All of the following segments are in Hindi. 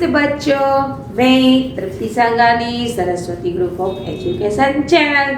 नमस्ते बच्चों, मैं Tripti Sangani Saraswati group of education channel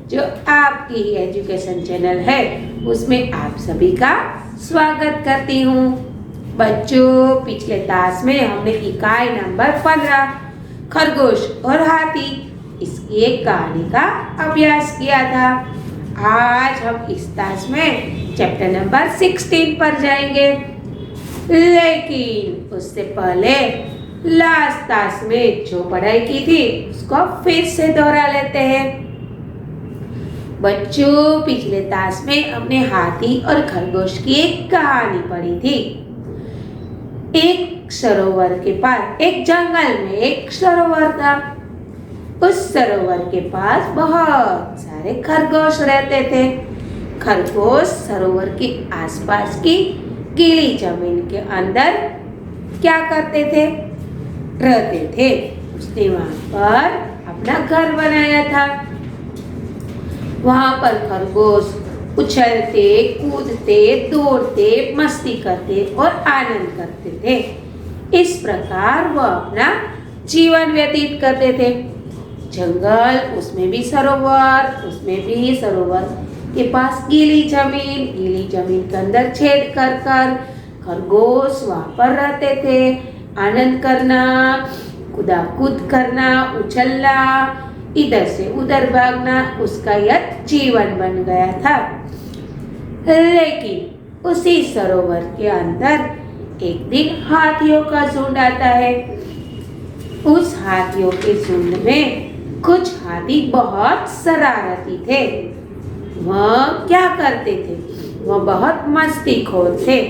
जो आपकी ही एजुकेशन चैनल है उसमें आप सभी का स्वागत करती हूँ। बच्चों, पिछले क्लास में हमने इकाई नंबर 15 खरगोश और हाथी इसकी एक कहानी का अभ्यास किया था। आज हम इस क्लास में चैप्टर नंबर 16 पर जाएंगे, लेकिन उससे पहले लास्ट क्लास में जो पढ़ाई की थी उसको फिर से दोहरा लेते हैं। बच्चों, पिछले क्लास में हमने हाथी और खरगोश की एक कहानी पढ़ी थी। एक सरोवर के पास, एक जंगल में एक सरोवर था। उस सरोवर के पास बहुत सारे खरगोश रहते थे। खरगोश सरोवर के आसपास की गीली जमीन के अंदर क्या करते थे? रहते थे। उसने वहां पर अपना घर बनाया था। वहां पर खरगोश उछलते, कूदते, दौड़ते, मस्ती करते और आनंद करते थे। इस प्रकार वह अपना जीवन व्यतीत करते थे। जंगल, उसमें भी सरोवर के पास गीली जमीन के अंदर छेद कर खरगोश वहां पर रहते थे। आनंद करना, कूद करना, उछलना, इधर से उधर भागना उसका यह जीवन बन गया था। लेकिन उसी सरोवर के अंदर एक दिन हाथियों का झुंड आता है। उस हाथियों के झुंड में कुछ हाथी बहुत शरारती थे। वह क्या करते थे? वह बहुत मस्तीखोर थे।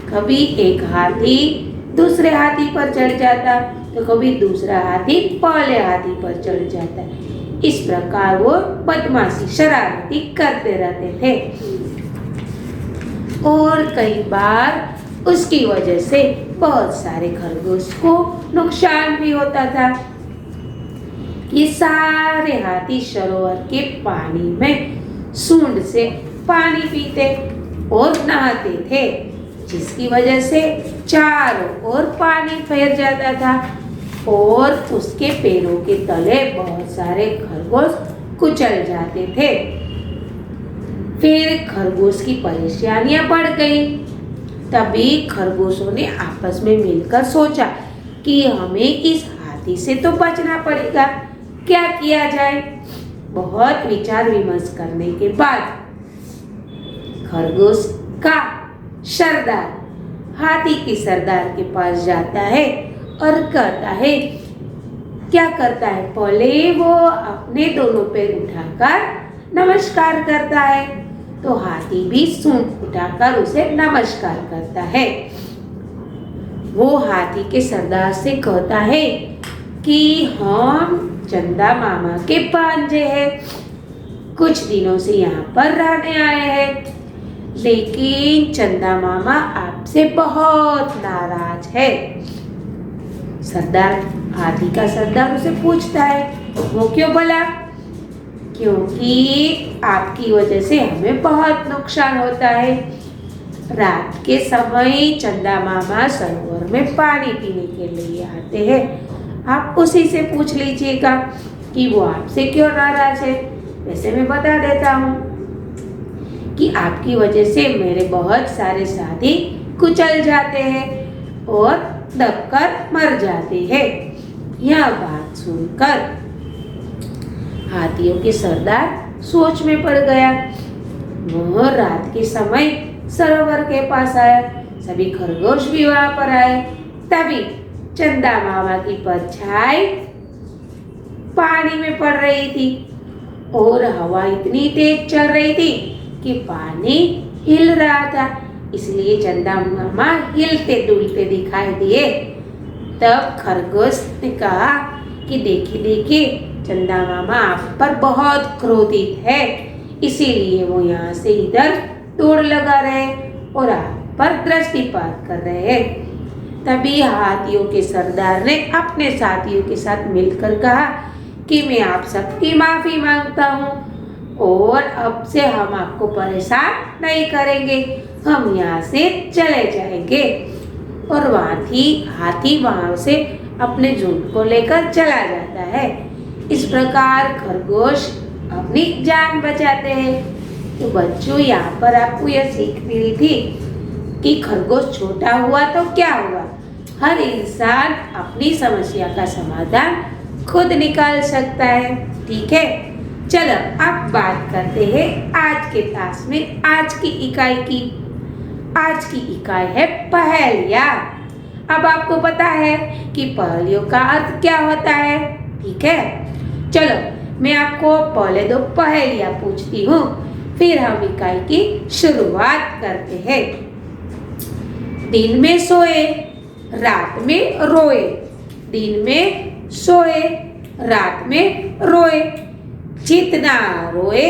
कभी एक हाथी दूसरे हाथी पर चढ़ जाता तो कभी दूसरा हाथी पहले हाथी पर चढ़ जाता। इस प्रकार वो बदमाशी, शरारती करते रहते थे और कई बार उसकी वजह से बहुत सारे खरगोश को नुकसान भी होता था। ये सारे हाथी सरोवर के पानी में सूंड से पानी पीते और नहाते थे, जिसकी वजह से चारों ओर पानी फैल जाता था और उसके पैरों के तले बहुत सारे खरगोश कुचल जाते थे। फिर खरगोश की परेशानियां बढ़ गई। तभी खरगोशों ने आपस में मिलकर सोचा कि हमें इस हाथी से तो बचना पड़ेगा, क्या किया जाए। बहुत विचार विमर्श करने के बाद खरगोश का सरदार हाथी के सरदार के पास जाता है और कहता है, क्या करता है? पहले वो अपने दोनों पैर उठाकर नमस्कार करता है तो हाथी भी सूंड उठाकर उसे नमस्कार करता है। वो हाथी के सरदार से कहता है कि हम चंदा मामा के भांजे हैं, कुछ दिनों से यहाँ पर रहने आए हैं, लेकिन चंदा मामा आपसे बहुत नाराज है। सरदार, हाथी का सरदार उसे पूछता है, वो क्यों बोला? क्योंकि आपकी वजह से हमें बहुत नुकसान होता है। रात के समय चंदा मामा सरोवर में पानी पीने के लिए आते हैं। आप उसी से पूछ लीजिएगा कि वो आपसे क्यों नाराज है। वैसे मैं बता देता हूँ कि आपकी वजह से मेरे बहुत सारे साथी कुचल जाते हैं और दबकर मर जाते हैं। यह बात सुनकर हाथियों के सरदार सोच में पड़ गया। वह रात के समय सरोवर के पास आया। सभी खरगोश भी वहां पर आए। तभी चंदा मामा की परछाई पानी में पड़ रही थी और हवा इतनी तेज चल रही थी कि पानी हिल रहा था, इसलिए चंदा मामा हिलते डुलते दिखाई दिए। तब खरगोश ने कहा कि देखिए चंदा मामा आप पर बहुत क्रोधित है, इसीलिए वो यहाँ से इधर दौड़ लगा रहे और आप पर दृष्टिपात कर रहे हैं। तभी हाथियों के सरदार ने अपने साथियों के साथ मिलकर कहा कि मैं आप सबकी माफी मांगता हूँ और अब से हम आपको परेशान नहीं करेंगे, हम यहाँ से चले जाएंगे। और हाथी वहां से अपने झुंड को लेकर चला जाता है। इस प्रकार खरगोश अपनी जान बचाते हैं। तो बच्चों, यहाँ पर आपको यह सीख मिली थी कि खरगोश छोटा हुआ तो क्या हुआ, हर इंसान अपनी समस्या का समाधान खुद निकाल सकता है। ठीक है, चलो अब बात करते हैं आज के क्लास में आज की इकाई की। आज की इकाई है पहेलियाँ। अब आपको पता है कि पहेलियों का अर्थ क्या होता है। ठीक है, चलो मैं आपको पहले 2 पहेलियाँ पूछती हूँ, फिर हम इकाई की शुरुआत करते हैं। दिन में सोए, रात में रोए, दिन में सोए, रात में रोए, जितना रोए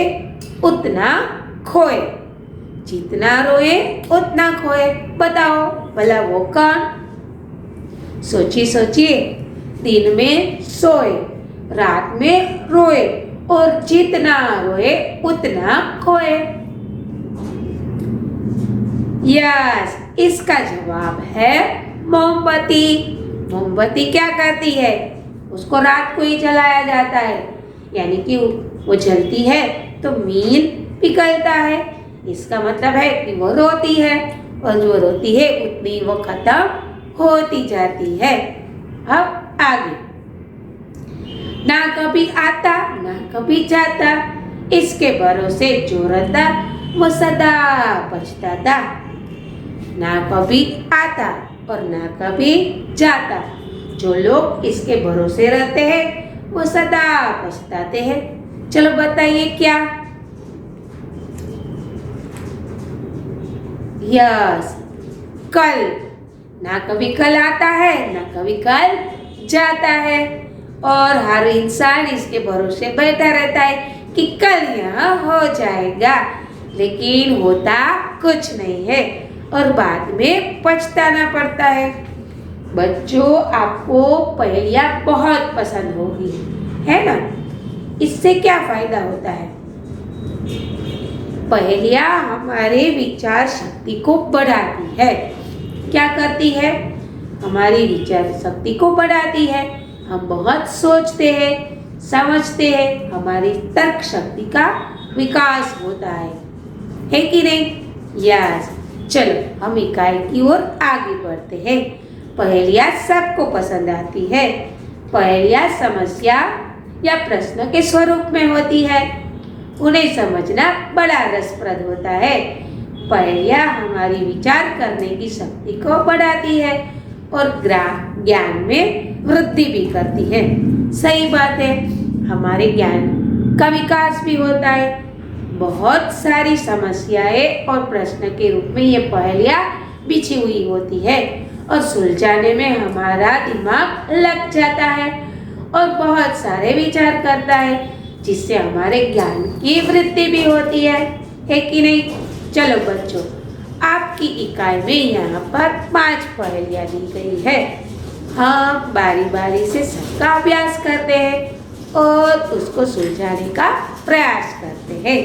उतना खोए, जितना रोए उतना खोए। बताओ भला वो कौन? सोचिए, दिन में सोए, रात में रोए और जितना रोए उतना खोए। यस, इसका जवाब है मोमबत्ती। मोमबत्ती क्या करती है? उसको रात को ही जलाया जाता है, यानी कि वो जलती है तो मील पिघलता है। इसका मतलब है कि वो रोती है और जो रोती है उतनी वो खत्म होती जाती है। अब आगे, ना कभी आता ना कभी जाता, इसके भरोसे जो रहता वो सदा पछताता। ना कभी आता और ना कभी जाता, जो लोग इसके भरोसे रहते हैं वो सदा पछताते हैं। चलो बताइए क्या? यस, कल। ना कभी कल आता है ना कभी कल जाता है और हर इंसान इसके भरोसे बैठा रहता है कि कल यह हो जाएगा, लेकिन होता कुछ नहीं है और बाद में पछताना पड़ता है। बच्चों, आपको पहेलियाँ बहुत पसंद होगी, है ना? इससे क्या फायदा होता है? पहेलियाँ हमारे विचार शक्ति को बढ़ाती है। क्या करती है? हमारी विचार शक्ति को बढ़ाती है। हम बहुत सोचते हैं, समझते हैं, हमारी तर्क शक्ति का विकास होता है कि नहीं? यस, चलो हम इकाई की ओर आगे बढ़ते हैं। पहेलियाँ सबको पसंद आती है। पहेलियाँ समस्या या प्रश्न के स्वरूप में होती है। उन्हें समझना बड़ा रसप्रद होता है। पहेलियाँ हमारी विचार करने की शक्ति को बढ़ाती है और ज्ञान में वृद्धि भी करती है। सही बात है, हमारे ज्ञान का विकास भी होता है। बहुत सारी समस्याएं और प्रश्न के रूप में ये पहेलियाँ बिछी हुई होती है और सुलझाने में हमारा दिमाग लग जाता है और बहुत सारे विचार करता है, जिससे हमारे ज्ञान की वृद्धि भी होती है कि नहीं? चलो बच्चों, आपकी इकाई में यहाँ पर 5 पहेलियाँ दी गई है। हम बारी बारी से सबका अभ्यास करते हैं और उसको सुलझाने का प्रयास करते हैं।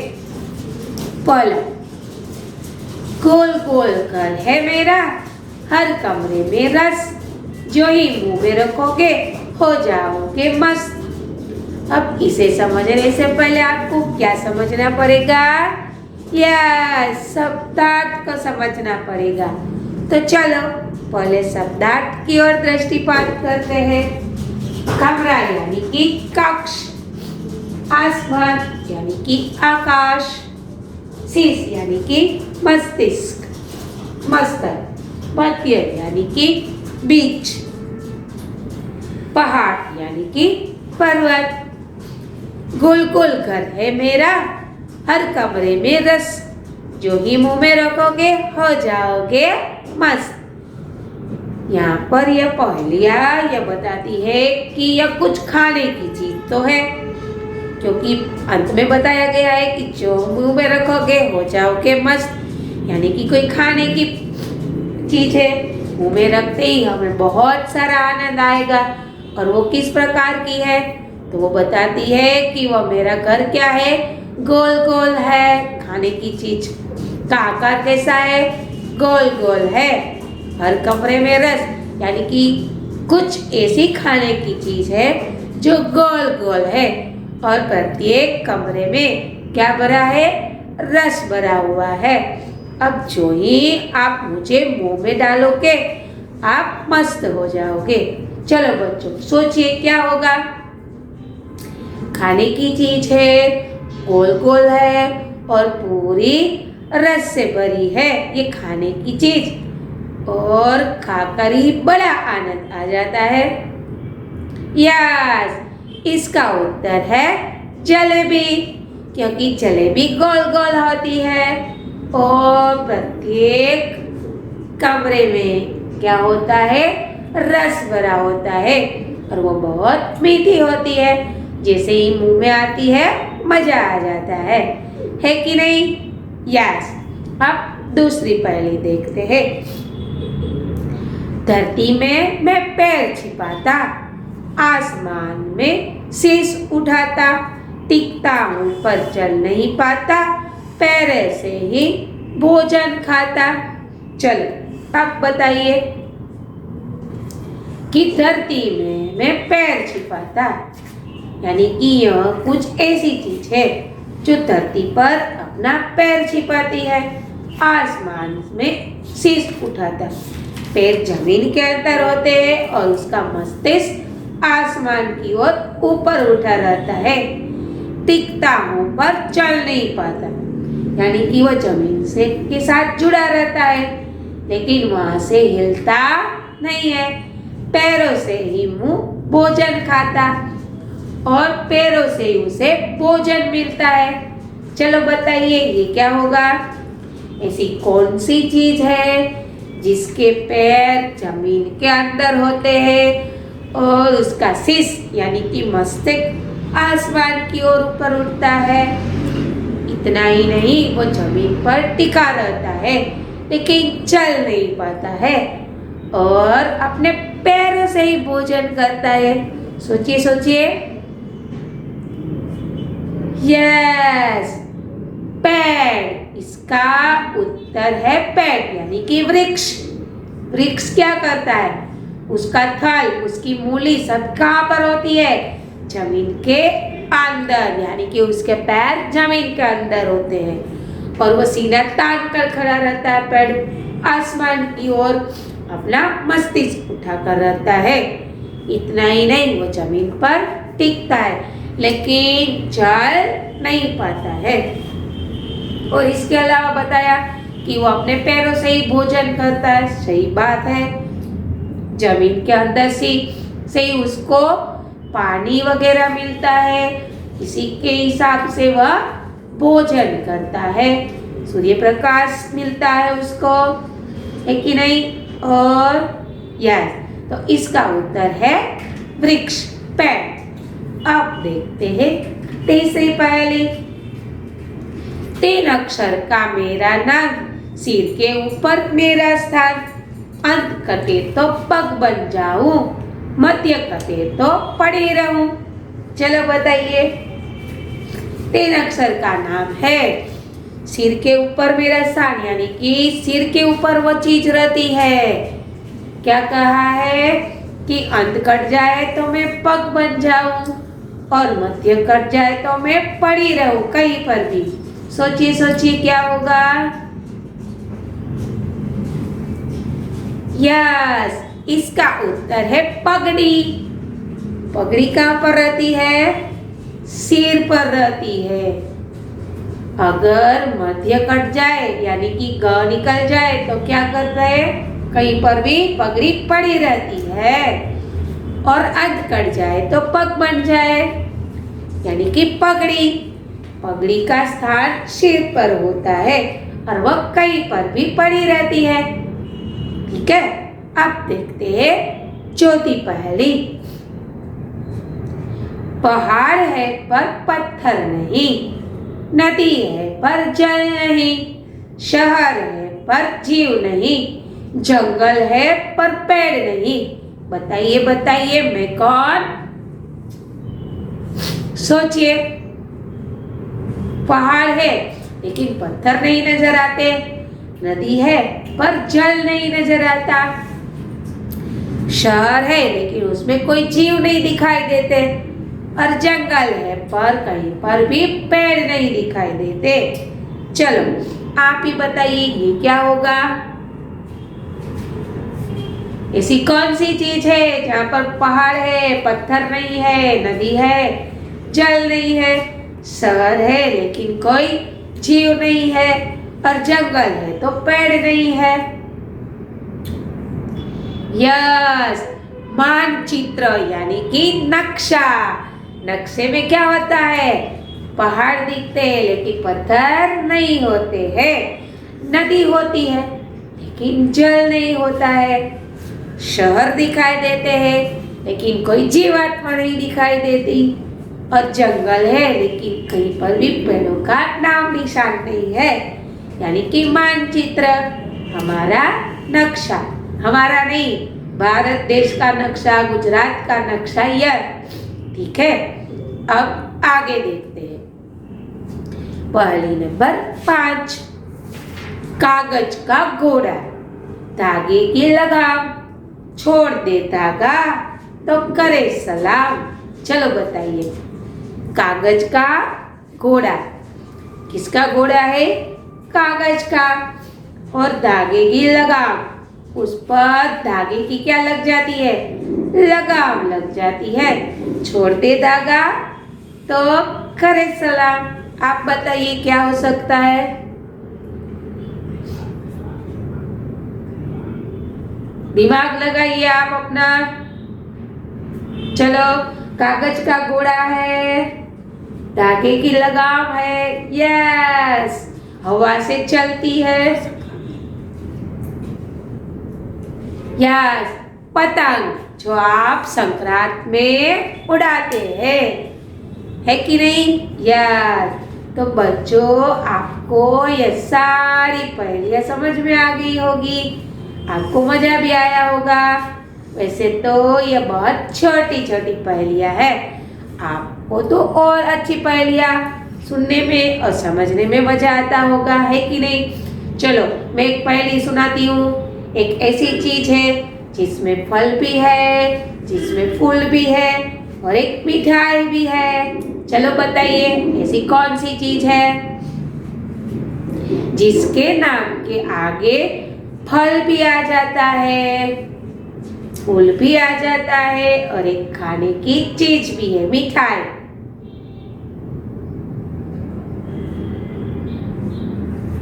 पहला, गोल गोल घर है मेरा, हर कमरे में रस, जो ही मुंह में रखोगे हो जाओगे मस्त। अब इसे समझने से पहले आपको क्या समझना पड़ेगा? या शब्दार्थ को समझना पड़ेगा। तो चलो पहले शब्दार्थ की ओर दृष्टिपात करते हैं। कमरा यानी कि कक्ष, आसमान यानी कि आकाश, शीश यानी कि मस्तिष्क, मस्तक, मध्य यानी कि बीच, पहाड़ यानी कि पर्वत। गोल गोल घर है मेरा, हर कमरे में रस, जो ही मुंह में रखोगे हो जाओगे मस्त। यहाँ पर यह पहेलियाँ यह बताती है कि यह कुछ खाने की चीज तो है, क्योंकि अंत में बताया गया है कि जो मुंह में रखोगे हो जाओगे मस्त, यानी कि कोई खाने की चीज है। मुंह में रखते ही हमें बहुत सारा आनंद आएगा। और वो किस प्रकार की है? तो वो बताती है कि वह मेरा घर क्या है, गोल गोल है। खाने की चीज का आकार कैसा है? गोल गोल है। हर कमरे में रस यानी कि कुछ ऐसी खाने की चीज है जो गोल गोल है और प्रत्येक कमरे में क्या भरा है? रस भरा हुआ है। अब जो ही आप मुझे मुंह में डालोगे आप मस्त हो जाओगे। चलो बच्चों सोचिए क्या होगा? खाने की चीज है, गोल गोल है और पूरी रस से भरी है ये खाने की चीज, और खाकर ही बड़ा आनंद आ जाता है। यस, इसका उत्तर है जलेबी, क्योंकि जलेबी गोल गोल होती है और प्रत्येक कमरे में क्या होता है? रस भरा होता है और वो बहुत मीठी होती है। जैसे ही मुंह में आती है मजा आ जाता है कि नहीं? यस। अब दूसरी पहेली देखते हैं। धरती में मैं पैर छिपाता, आसमान में शीश उठाता, टिकता हूँ पर चल नहीं पाता, पैर से ही भोजन खाता। चलो अब बताइए कि धरती में मैं पैर छिपाता यानी कि यह कुछ ऐसी चीज है जो धरती पर अपना पैर छिपाती है, आसमान में शीश उठाता। पैर जमीन के अंदर होते हैं और उसका मस्तिष्क आसमान की ओर ऊपर उठा रहता है। टिकता हूँ पर चल नहीं पाता यानी कि वह जमीन से के साथ जुड़ा रहता है लेकिन वहां से हिलता नहीं है। पैरों से ही मुंह भोजन खाता और पैरों से ही उसे भोजन मिलता है। चलो बताइए ये क्या होगा? ऐसी कौन सी चीज है जिसके पैर जमीन के अंदर होते हैं और उसका शीश यानी कि मस्तिष्क आसमान की ओर ऊपर उठता है? इतना ही नहीं, वो जमीन पर टिका रहता है लेकिन चल नहीं पाता है और अपने पैरों से ही भोजन करता है। सोचिए सोचिए। यस, पेड़। इसका उत्तर है पेड़ यानी कि वृक्ष। वृक्ष क्या करता है? उसका थल, उसकी मूली सब कहाँ पर होती है? जमीन के अंदर, यानी कि उसके पैर जमीन के अंदर होते हैं और वो सीधा तान कर खड़ा रहता है। पेड़ आसमान की ओर अपना मस्तिष्क उठाकर रहता है। इतना ही नहीं, वो जमीन पर टिकता है लेकिन चल नहीं पाता है। और इसके अलावा बताया कि वो अपने पैरों से ही भोजन करता है। सही बात है, जमीन के अंदर से ही उसको पानी वगैरह मिलता है, इसी के हिसाब से वह भोजन करता है। सूर्य प्रकाश मिलता है उसको, है कि नहीं? और यस, तो इसका उत्तर है वृक्ष, पेड़। अब देखते हैं तीसरी पहेली। 3 अक्षर का मेरा नाम, सिर के ऊपर मेरा स्थान, अंत कटे तो पग बन जाऊं, मध्य कटे तो पड़ी रहूं। चलो बताइए। 3 अक्षर का नाम है, सिर के ऊपर मेरा स्थान यानी कि सिर के ऊपर वो चीज रहती है। क्या कहा है कि अंत कट जाए तो मैं पग बन जाऊं और मध्य कट जाए तो मैं पड़ी रहूं कहीं पर भी। सोचिए सोचिए क्या होगा? यस, इसका उत्तर है पगड़ी। पगड़ी कहाँ पर रहती है? सिर पर रहती है। अगर मध्य कट जाए यानी कि ग निकल जाए तो क्या करता है? कहीं पर भी पगड़ी पड़ी रहती है। और अंत कट जाए तो पग बन जाए यानी कि पगड़ी। पगड़ी का स्थान सिर पर होता है और वह कहीं पर भी पड़ी रहती है। ठीक है, अब देखते हैं चौथी पहेली। पहाड़ है पर पत्थर नहीं, नदी है पर जल नहीं, शहर है पर जीव नहीं, जंगल है पर पेड़ नहीं। बताइए बताइए मैं कौन? सोचिए। पहाड़ है लेकिन पत्थर नहीं नजर आते, नदी है पर जल नहीं नजर आता। शहर है लेकिन उसमें कोई जीव नहीं दिखाई देते, और जंगल है पर कहीं पर भी पेड़ नहीं दिखाई देते। चलो आप ही बताइए ये क्या होगा? ऐसी कौन सी चीज है जहाँ पर पहाड़ है, पत्थर नहीं है, नदी है, जल नहीं है, शहर है लेकिन कोई जीव नहीं है, और जंगल है तो पेड़ नहीं है? यस, मानचित्र यानी कि नक्शा। नक्शे में क्या होता है? पहाड़ दिखते हैं लेकिन पत्थर नहीं होते हैं, नदी होती है लेकिन जल नहीं होता है, शहर दिखाई देते हैं लेकिन कोई जीवात्मा नहीं दिखाई देती, और जंगल है लेकिन कहीं पर भी पेड़ों का नाम निशान नहीं है। यानी कि मानचित्र, हमारा नक्शा, हमारा नहीं, भारत देश का नक्शा, गुजरात का नक्शा यह। ठीक है, अब आगे देखते हैं। पहली नंबर 5, कागज का घोड़ा, धागे की लगाम, छोड़ दे धागा तो करे सलाम। चलो बताइए, कागज का घोड़ा, किसका घोड़ा है? कागज का। और धागे की लगाम, उस पर धागे की क्या लग जाती है? लगाम लग जाती है। छोड़ दे धागा तो करे सलाम। आप बताइए क्या हो सकता है? दिमाग लगाइए आप अपना। चलो, कागज का घोड़ा है, धागे की लगाम है, यस, हवा से चलती है, यस, पतंग जो आप संक्रांत में उड़ाते हैं, है कि नहीं? यस। तो बच्चों, आपको ये सारी पहेलियां समझ में आ गई होगी, आपको मजा भी आया होगा। वैसे तो ये बहुत छोटी छोटी पहेलियां है, आपको तो और अच्छी पहेलियां सुनने में और समझने में मजा आता होगा, है कि नहीं? चलो मैं एक पहेली सुनाती हूँ। एक ऐसी चीज है जिसमें फल भी है, जिसमें फूल भी है, और एक मिठाई भी है। चलो बताइए ऐसी कौन सी चीज है जिसके नाम के आगे फल भी आ जाता है, फूल भी आ जाता है, और एक खाने की चीज भी है, मिठाई।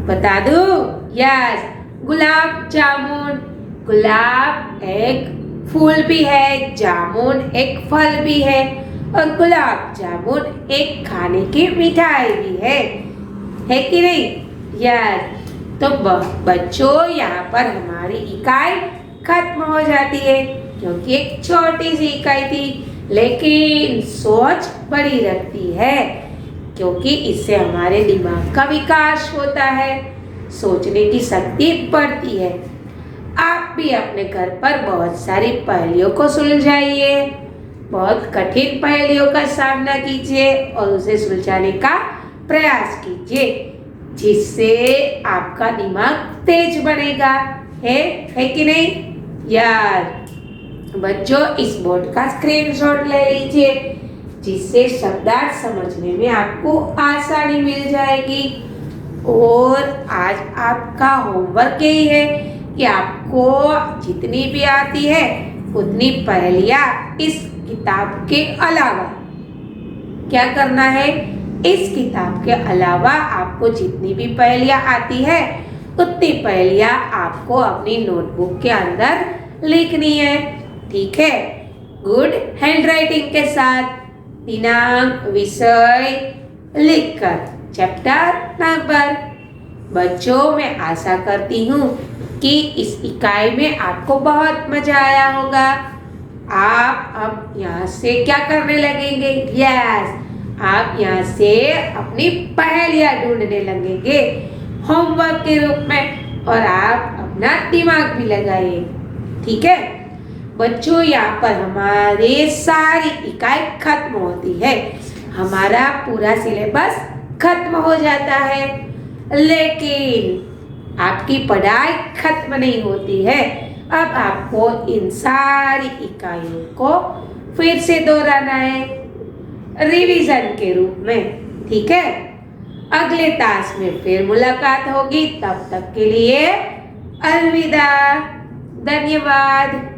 बता दूं? यस, गुलाब जामुन। गुलाब एक फूल भी है, जामुन एक फल भी है, और गुलाब जामुन एक खाने की मिठाई भी है कि नहीं? यस। तो बच्चों, यहाँ पर हमारी इकाई खत्म हो जाती है, क्योंकि एक छोटी सी इकाई थी, लेकिन सोच बड़ी रखती है, क्योंकि इससे हमारे दिमाग का विकास होता है, सोचने की शक्ति बढ़ती है। आप भी अपने घर पर बहुत सारी पहेलियों को सुलझाइए, बहुत कठिन पहेलियों का सामना कीजिए और उसे सुलझाने का प्रयास कीजिए, जिससे आपका दिमाग तेज बनेगा, है कि नहीं? यार बच्चों, इस बोर्ड का स्क्रीनशॉट ले लीजिए, जिससे शब्दार्थ समझने में आपको आसानी मिल जाएगी। और आज आपका होमवर्क यही है कि आपको जितनी भी आती है उतनी पहेलियां इस किताब के अलावा क्या करना है? इस किताब के अलावा आपको जितनी भी पहेलियां आती है उतनी पहेलियां आपको अपनी नोटबुक के अंदर लिखनी है, ठीक है? गुड हैंडराइटिंग के साथ दिनांक, विषय लिखकर, चैप्टर नंबर। बच्चों, मैं आशा करती हूँ कि इस इकाई में आपको बहुत मजा आया होगा। आप अब यहाँ से क्या करने लगेंगे? यस, आप यहाँ से अपनी पहेलियाँ ढूंढने लगेंगे होमवर्क के रूप में, और आप अपना दिमाग भी लगाइए, ठीक है? बच्चों, यहाँ पर हमारी सारी इकाई खत्म होती है, हमारा पूरा सिलेबस खत्म हो जाता है, लेकिन आपकी पढ़ाई खत्म नहीं होती है। अब आपको इन सारी इकाइयों को फिर से दोहराना है रिवीजन के रूप में। ठीक है, अगले तास में फिर मुलाकात होगी। तब तक के लिए अलविदा। धन्यवाद।